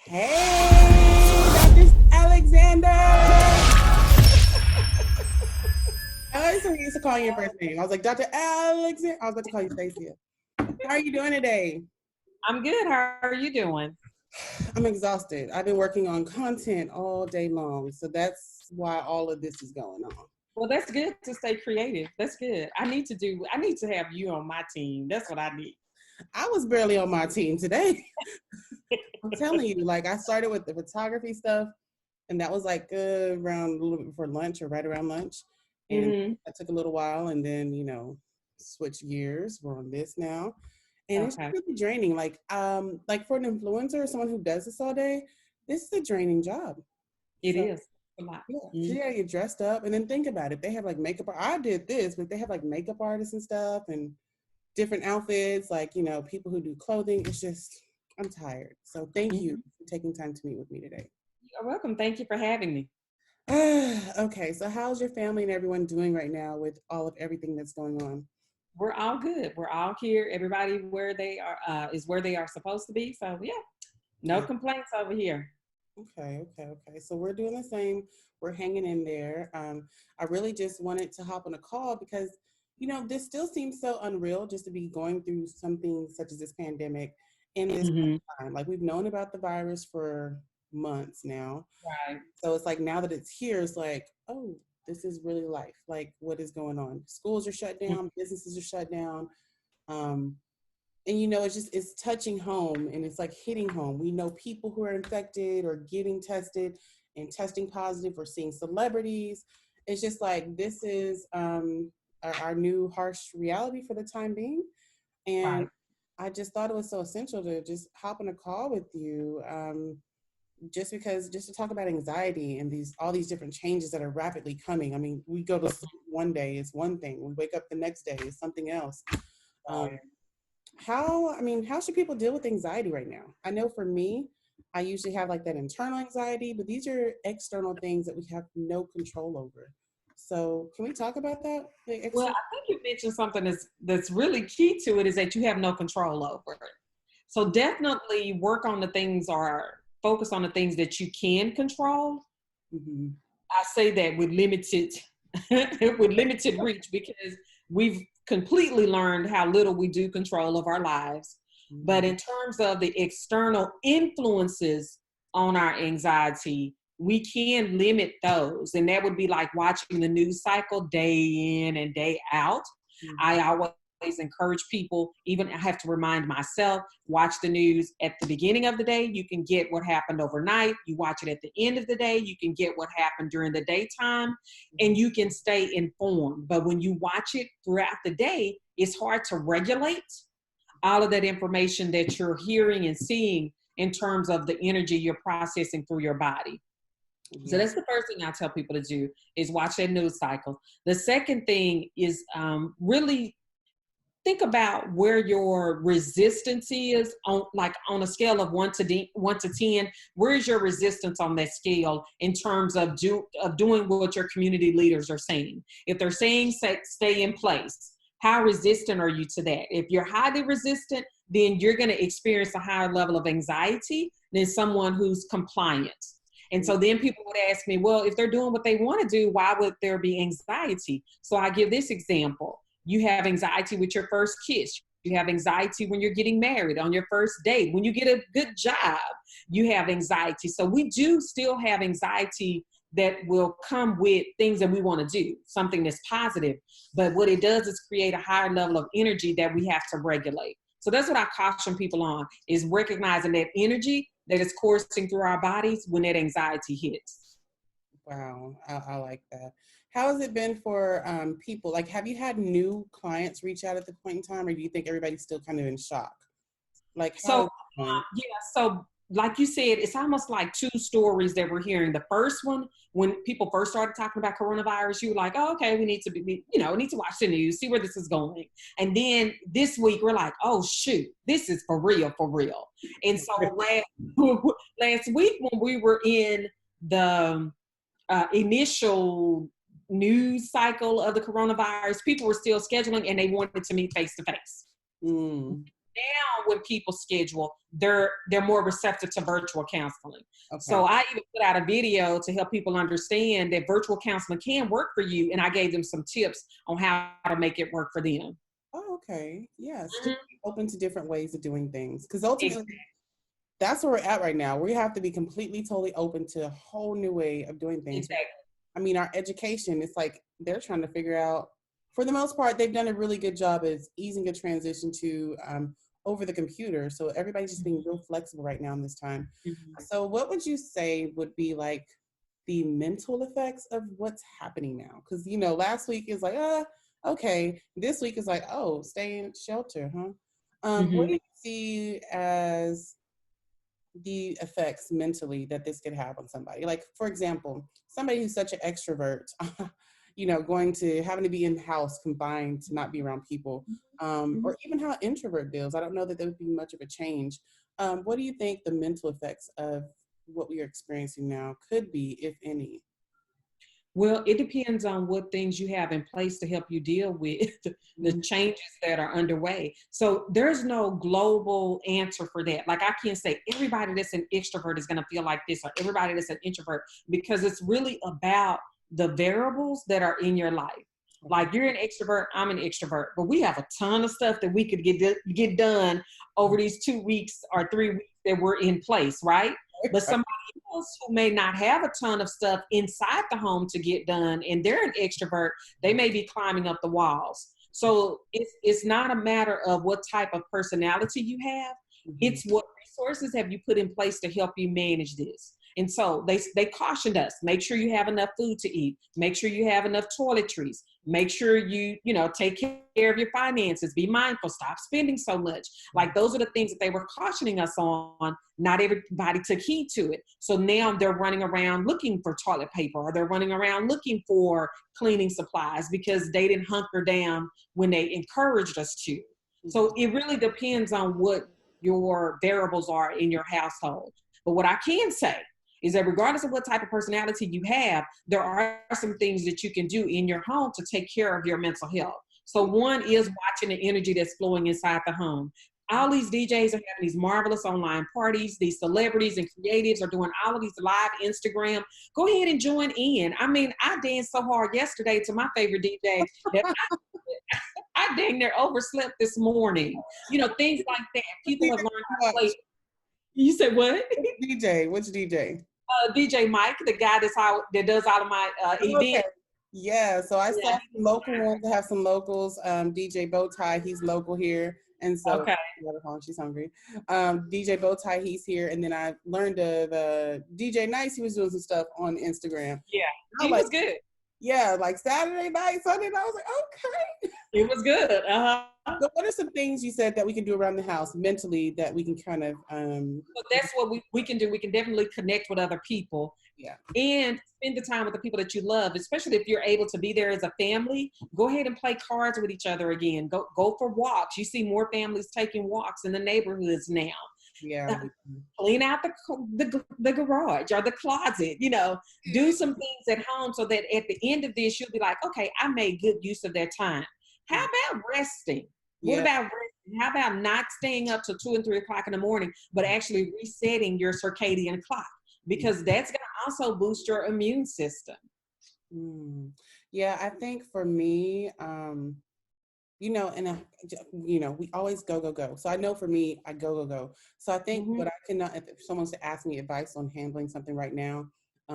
Hey, Dr. Alexander. I used to call you your first name. I was like, Dr. Alexander. I was about to call you Stacia. How are you doing today? I'm good. How are you doing? I'm exhausted. I've been working on content all day long. So that's why all of this is going on. Well, that's good to stay creative. That's good. I need to have you on my team. That's what I need. I was barely on my team today. I'm telling you, like I started with the photography stuff, and that was like around a little bit before lunch or right around lunch. And Mm-hmm. that took a little while, and then switch gears. We're on this now, and it's Okay. really draining. Like for an influencer or someone who does this all day, this is a draining job. It So is a lot. yeah, so Mm-hmm. yeah, you're dressed up, and then think about it. They have like makeup. I did this, but they have like makeup artists and stuff, and different outfits. Like people who do clothing. It's just I'm tired. So thank you Mm-hmm. for taking time to meet with me today. You're welcome. Thank you for having me. Okay, so how's your family and everyone doing right now with all of everything that's going on? We're all good. We're all here. Everybody where they are is where they are supposed to be. So yeah, no Yeah. complaints over here. Okay. So we're doing the same. We're hanging in there. I really just wanted to hop on a call because, this still seems so unreal just to be going through something such as this pandemic in this Mm-hmm. time. Like we've known about the virus for months now. Right. So it's like now that it's here, it's like, oh, this is really life. Like what is going on? Schools are shut down, businesses are shut down. Um, and it's touching home and it's like hitting home. We know people who are infected or getting tested and testing positive. We're seeing celebrities. It's just like this is our new harsh reality for the time being. And Right. I just thought it was so essential to just hop on a call with you, just to talk about anxiety and all these different changes that are rapidly coming. I mean, we go to sleep one day, it's one thing. We wake up the next day, it's something else. Um, Right. how should people deal with anxiety right now? I know for me, I usually have like that internal anxiety, but these are external things that we have no control over. So can we talk about that? Well, I think you mentioned something that's really key to it is that you have no control over it. So definitely work on the things or focus on the things that you can control. Mhm. I say that with limited with limited reach because we've completely learned how little we do control of our lives. But Mhm. in terms of the external influences on our anxiety, we can limit those. And that would be like watching the news cycle day in and day out. I Mhm. always encourage people, even I have to remind myself, watch the news at the beginning of the day. You can get what happened overnight. You watch it at the end of the day. You can get what happened during the daytime and you can stay informed. But when you watch it throughout the day, it's hard to regulate all of that information that you're hearing and seeing in terms of the energy you're processing through your body. So Yeah. that's the first thing I tell people to do is watch that news cycle. The second thing is really think about where your resistance is on a scale of 1 to 10. Where is your resistance on that scale in terms of doing what your community leaders are saying? If they're saying stay in place, how resistant are you to that? If you're highly resistant, then you're going to experience a higher level of anxiety than someone who's compliant. And so then people would ask me, well, if they're doing what they want to do, why would there be anxiety? So I give this example. You have anxiety with your first kiss. You have anxiety when you're getting married, on your first date. When you get a good job, you have anxiety. So we do still have anxiety that will come with things that we want to do, something that's positive. But what it does is create a higher level of energy that we have to regulate. So that's what I caution people on, is recognizing that energy that is coursing through our bodies when that anxiety hits. Wow, I like that. How has it been for people? Like, have you had new clients reach out at the point in time, or do you think everybody's still kind of in shock? Like, how So, is it going? yeah, so like you said, it's almost like two stories that we're hearing. The first one, when people first started talking about coronavirus, you were like, oh, okay, we need to we need to watch the news, see where this is going. And then this week, we're like, oh, shoot, this is for real, for real. And so last week, when we were in the initial news cycle of the coronavirus, people were still scheduling and they wanted to meet face to face. Mm. now when people schedule, they're more receptive to virtual counseling. Okay. So I even put out a video to help people understand that virtual counseling can work for you, and I gave them some tips on how to make it work for them. Oh, okay. Yes. Just Mhm. be open to different ways of doing things. Because ultimately, Exactly. that's where we're at right now. We have to be completely, totally open to a whole new way of doing things. Exactly. I mean, our education, it's like they're trying to figure out, for the most part, they've done a really good job at easing a transition to over the computer. So everybody's just being real flexible right now in this time. Mhm. So, what would you say would be like the mental effects of what's happening now? Because, last week is like, okay. This week is like, oh, stay in shelter, huh? What do Mhm. you see as the effects mentally that this could have on somebody? Like, for example, somebody who's such an extrovert, going to having to be in the house confined to not be around people, Mhm. or even how introvert feels. I don't know that there would be much of a change. What do you think the mental effects of what we are experiencing now could be, if any? Well, it depends on what things you have in place to help you deal with the Mhm. changes that are underway. So there's no global answer for that. Like I can't say everybody that's an extrovert is going to feel like this or everybody that's an introvert, because it's really about the variables that are in your life. Okay. Like you're an extrovert, I'm an extrovert, but we have a ton of stuff that we could get done over these 2 weeks or 3 weeks that we're in place, right? But somebody else who may not have a ton of stuff inside the home to get done and they're an extrovert, they may be climbing up the walls. So it's not a matter of what type of personality you have. Mhm. It's what resources have you put in place to help you manage this. And so they cautioned us, make sure you have enough food to eat, make sure you have enough toiletries, make sure you take care of your finances, be mindful, stop spending so much. Like those are the things that they were cautioning us on. Not everybody took heed to it. So now they're running around looking for toilet paper, or they're running around looking for cleaning supplies because they didn't hunker down when they encouraged us to. Mhm. So it really depends on what your variables are in your household. But what I can say is that regardless of what type of personality you have, there are some things that you can do in your home to take care of your mental health. So one is watching the energy that's flowing inside the home. All these DJs are having these marvelous online parties. These celebrities and creatives are doing all of these live Instagram. Go ahead and join in. I mean, I danced so hard yesterday to my favorite DJ that I dang near overslept this morning. Things like that. What People DJ have learned you how to play. watch? You said what? Which DJ? Which DJ? DJ Mike, the guy that does all of my Okay. events. Yeah, so I saw Yeah. some local ones that have some locals. DJ Bowtie, he's local here. And so, Okay. she's hungry. DJ Bowtie, he's here. And then I learned of DJ Nice, he was doing some stuff on Instagram. Yeah. I He was like, was good. yeah, like Saturday night, Sunday night, I was like, okay. It was good. Uh-huh. So what are some things you said that we can do around the house mentally that we can kind of, So that's what we can do. We can definitely connect with other people yeah. and spend the time with the people that you love, especially if you're able to be there as a family. Go ahead and play cards with each other again. Go for walks. You see more families taking walks in the neighborhoods now. Yeah. Uh, Clean out the garage or the closet. Do some things at home so that at the end of this, you'll be like, okay, I made good use of that time. How about resting? What Yeah. about resting? How about not staying up till 2 and 3 o'clock in the morning, but actually resetting your circadian clock? Because that's going to also boost your immune system. Mm. Yeah, I think for me, and we always go, go, go. So I know for me, I go, go, go. So I think Mm-hmm. what I cannot, if someone's to ask me advice on handling something right now,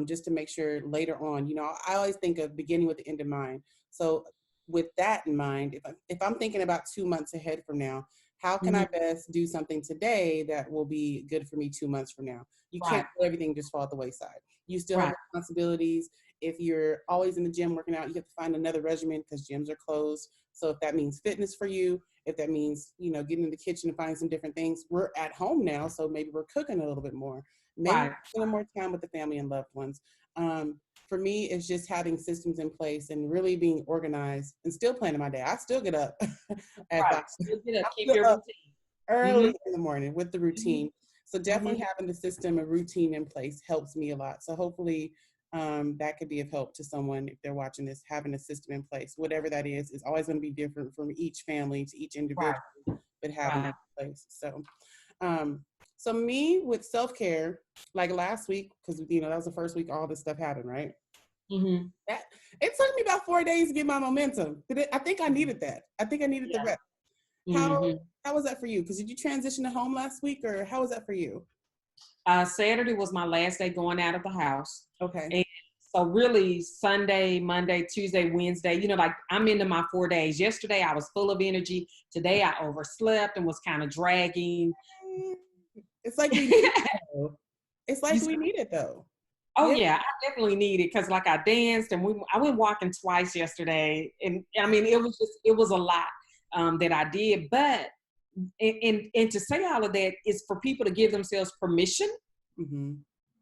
just to make sure later on, I always think of beginning with the end in mind. So with that in mind, if I'm thinking about 2 months ahead from now, how can Mm-hmm. I best do something today that will be good for me 2 months from now? You Right. can't let everything just fall at the wayside. You still have Right. responsibilities. If you're always in the gym working out, you have to find another regimen because gyms are closed. So if that means fitness for you, if that means, getting in the kitchen and finding some different things, we're at home now. So maybe we're cooking a little bit more. Maybe Right. spending more time with the family and loved ones. For me, it's just having systems in place and really being organized and still planning my day. I still get up at Right. 5. Still get up. I'm Keep still your up routine. early Mm-hmm. in the morning with the routine. So Mm-hmm. definitely having the system and routine in place helps me a lot. So hopefully that could be of help to someone if they're watching this. Having a system in place, whatever that is always going to be different from each family to each individual. Right. But having Right. place. So me with self-care, like last week, because that was the first week all this stuff happened, right? Mm-hmm. That it took me about 4 days to get my momentum. I think I needed that. I think I needed the Yeah. rest. How Mm-hmm. how was that for you? Because did you transition to home last week, or how was that for you? Saturday was my last day going out of the house. Okay. And so really Sunday, Monday, Tuesday, Wednesday, like I'm into my 4 days. Yesterday I was full of energy. Today I overslept and was kind of dragging. It's like we need it though. It's You like said, we need it though. oh Yeah. yeah, I definitely need it because like I danced and I went walking twice yesterday. And I mean, it was a lot that I did. But, and to say all of that is for people to give themselves permission Mm-hmm.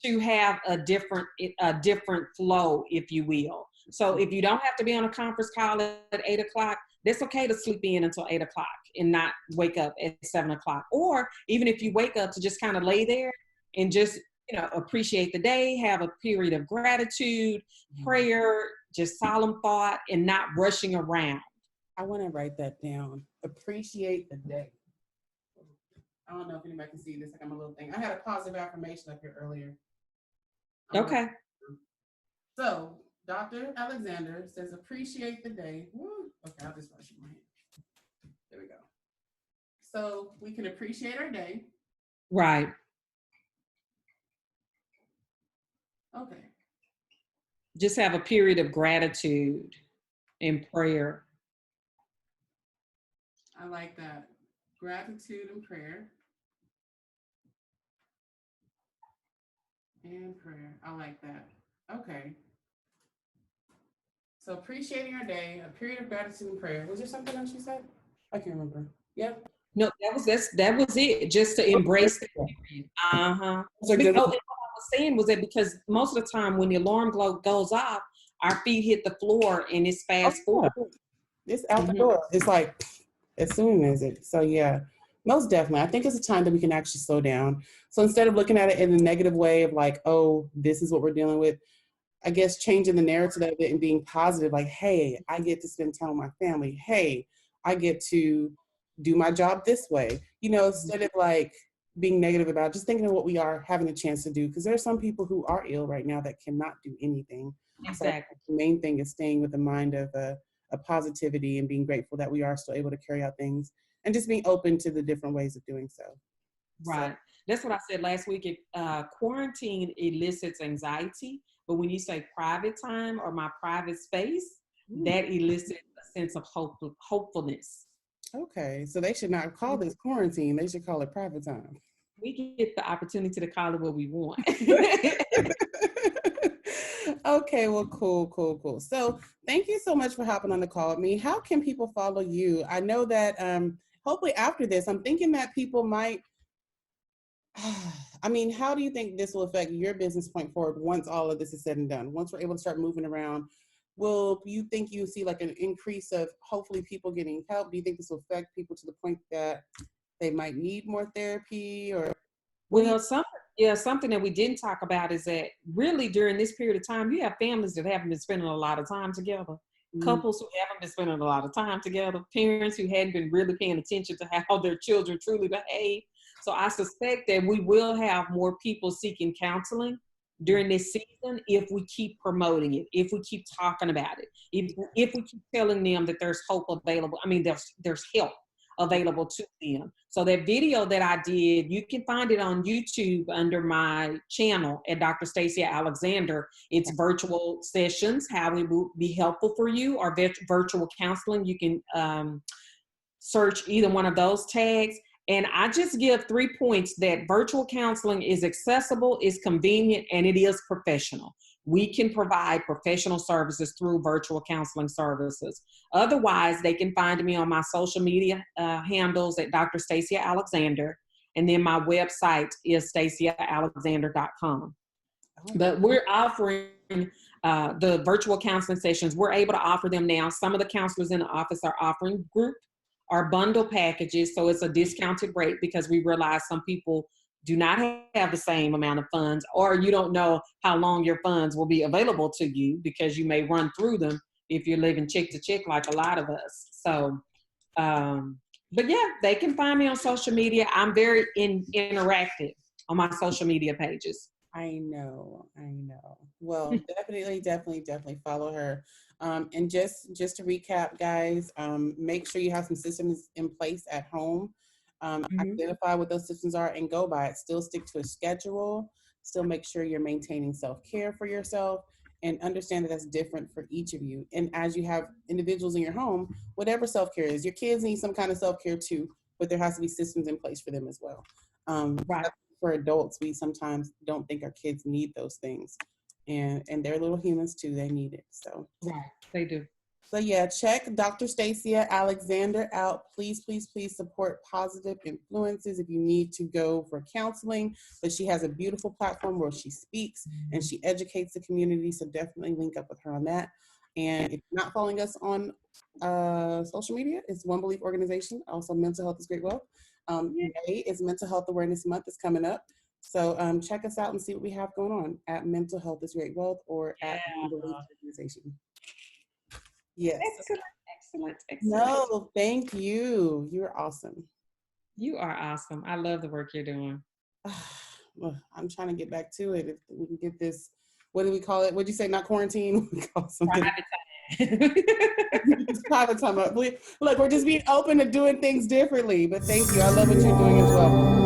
to have a different flow, if you will. So if you don't have to be on a conference call at 8 o'clock, that's okay to sleep in until 8 o'clock and not wake up at 7 o'clock. Or even if you wake up to just kind of lay there and just, appreciate the day, have a period of gratitude, prayer, just solemn thought, and not rushing around. I want to write that down. Appreciate the day. I don't know if anybody can see this. Like I'm a little thing. I had a positive affirmation up here earlier. Okay. So Dr. Alexander says, appreciate the day. Woo. Okay, I'll just rush my hand. There we go. So we can appreciate our day. Right. Okay. Just have a period of gratitude and prayer. I like that. Gratitude and prayer. And prayer. I like that. Okay. So appreciating our day, a period of gratitude and prayer. Was there something else you said? I can't remember. Yeah. No, that was it. Just to embrace the period. Uh-huh. Those are Oh, good. and what I was saying was that because most of the time when the alarm goes off, our feet hit the floor and it's fast forward. It's out the door. It's like as soon as it. So yeah, most definitely. I think it's a time that we can actually slow down. So instead of looking at it in a negative way of like, oh, this is what we're dealing with, I guess changing the narrative of it and being positive, like, hey, I get to spend time with my family. Hey, I get to do my job this way. Instead of like being negative about just thinking of what we are having a chance to do. Because there are some people who are ill right now that cannot do anything. Exactly. So the main thing is staying with the mind of a positivity and being grateful that we are still able to carry out things and just being open to the different ways of doing so. Right. That's what I said last week. Quarantine elicits anxiety, but when you say private time or my private space, that elicits a sense of hopefulness. Okay, so they should not call this quarantine. They should call it private time. We get the opportunity to call it what we want. Okay, well, cool. So thank you so much for hopping on the call with me. How can people follow you? I know that hopefully after this, I'm thinking that people might, I mean, how do you think this will affect your business point forward once all of this is said and done? Once we're able to start moving around, will you think you see like an increase of hopefully people getting help? Do you think this will affect people to the point that they might need more therapy or? Well, something that we didn't talk about is that really during this period of time, you have families that haven't been spending a lot of time together, couples who haven't been spending a lot of time together, parents who hadn't been really paying attention to how their children truly behave. So I suspect that we will have more people seeking counseling during this season if we keep promoting it, if we keep talking about it, if we keep telling them that there's hope available. I mean, there's help available to them. So that video that I did, you can find it on YouTube under my channel at Dr. Stacia Alexander. It's virtual sessions, how it will be helpful for you, or virtual counseling. You can search either one of those tags. And I just give 3 points: that virtual counseling is accessible, is convenient, and it is professional. We can provide professional services through virtual counseling services. Otherwise, they can find me on my social media handles at Dr. Stacia Alexander. And then my website is staciaalexander.com. But we're offering the virtual counseling sessions. We're able to offer them now. Some of the counselors in the office are offering group or bundle packages. So it's a discounted rate because we realize some people do not have the same amount of funds, or you don't know how long your funds will be available to you because you may run through them if you're living check to check like a lot of us. So But yeah, they can find me on social media. I'm very interactive on my social media pages. I know, I know. Well, definitely follow her. And just to recap, guys, make sure you have some systems in place at home. Mhm. Identify what those systems are and go by it. Still stick to a schedule. Still make sure you're maintaining self care for yourself, and understand that that's different for each of you. And as you have individuals in your home, whatever self care is, your kids need some kind of self care too, but there has to be systems in place for them as well. Right, For adults, we sometimes don't think our kids need those things, and they're little humans too. They need it. right. They do. So yeah, check Dr. Stacia Alexander out. Please support positive influences if you need to go for counseling. But she has a beautiful platform where she speaks and she educates the community. So definitely link up with her on that. And if you're not following us on social media, it's One Belief Organization. Also, Mental Health is Great Wealth. Yeah. May is Mental Health Awareness Month is coming up. So check us out and see what we have going on at Mental Health is Great Wealth or at One Belief Organization. Yes. Excellent, excellent, excellent. No, thank you. You're awesome. You are awesome. I love the work you're doing. Well, I'm trying to get back to it. If we can get this, what do we call it? What'd you say? Not quarantine? We call it something. Private time. It's private time. Look, we're just being open to doing things differently. But thank you. I love what you're doing as well.